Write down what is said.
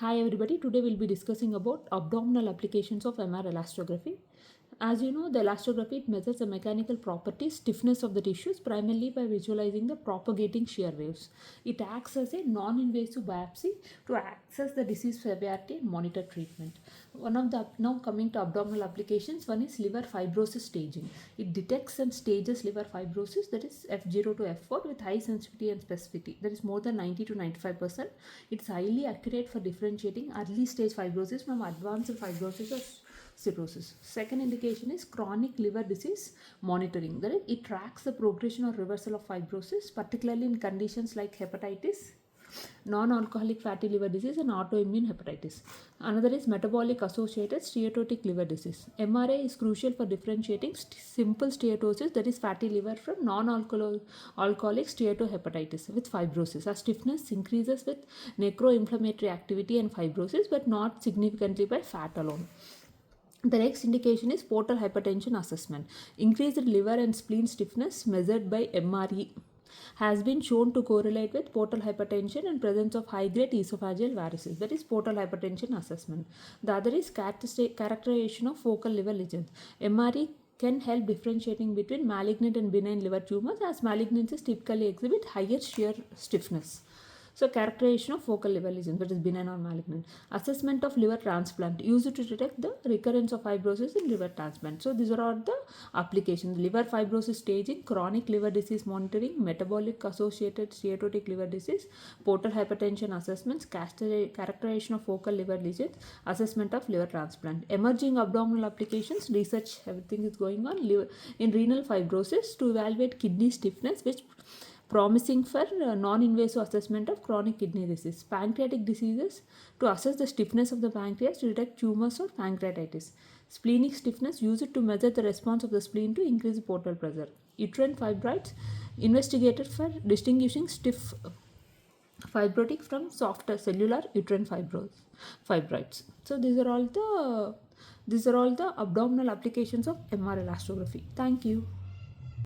Hi everybody, today we'll be discussing about abdominal applications of MR elastography. As you know, the elastography it measures the mechanical properties, stiffness of the tissues primarily by visualizing the propagating shear waves. It acts as a non-invasive biopsy to access the disease severity and monitor treatment. One of the now coming to abdominal applications, one is liver fibrosis staging. It detects and stages liver fibrosis, that is F0 to F4, with high sensitivity and specificity, that is more than 90 to 95%. It's highly accurate for differentiating early stage fibrosis from advanced fibrosis or cirrhosis. Second indication is chronic liver disease monitoring. That is, it tracks the progression or reversal of fibrosis, particularly in conditions like hepatitis, non-alcoholic fatty liver disease, and autoimmune hepatitis. Another is metabolic associated steatotic liver disease. MRA is crucial for differentiating simple steatosis, that is fatty liver, from non-alcoholic steatohepatitis with fibrosis. As stiffness increases with necroinflammatory activity and fibrosis, but not significantly by fat alone. The next indication is portal hypertension assessment. Increased liver and spleen stiffness measured by MRE has been shown to correlate with portal hypertension and presence of high-grade esophageal varices. That is portal hypertension assessment. The other is characterization of focal liver lesions. MRE can help differentiating between malignant and benign liver tumors, as malignancies typically exhibit higher shear stiffness. So characterization of focal liver lesion, that is benign or malignant. Assessment of liver transplant used to detect the recurrence of fibrosis in liver transplant. So these are all the applications: liver fibrosis staging, chronic liver disease monitoring, metabolic associated steatotic liver disease, portal hypertension assessments, characterization of focal liver lesions, assessment of liver transplant. Emerging abdominal applications, research, everything is going on in renal fibrosis to evaluate kidney stiffness, which promising for non-invasive assessment of chronic kidney disease. Pancreatic diseases to assess the stiffness of the pancreas to detect tumors or pancreatitis. Splenic stiffness used to measure the response of the spleen to increase portal pressure. Uterine fibroids investigated for distinguishing stiff fibrotic from softer cellular uterine fibroids. So these are all the abdominal applications of MR elastography. Thank you.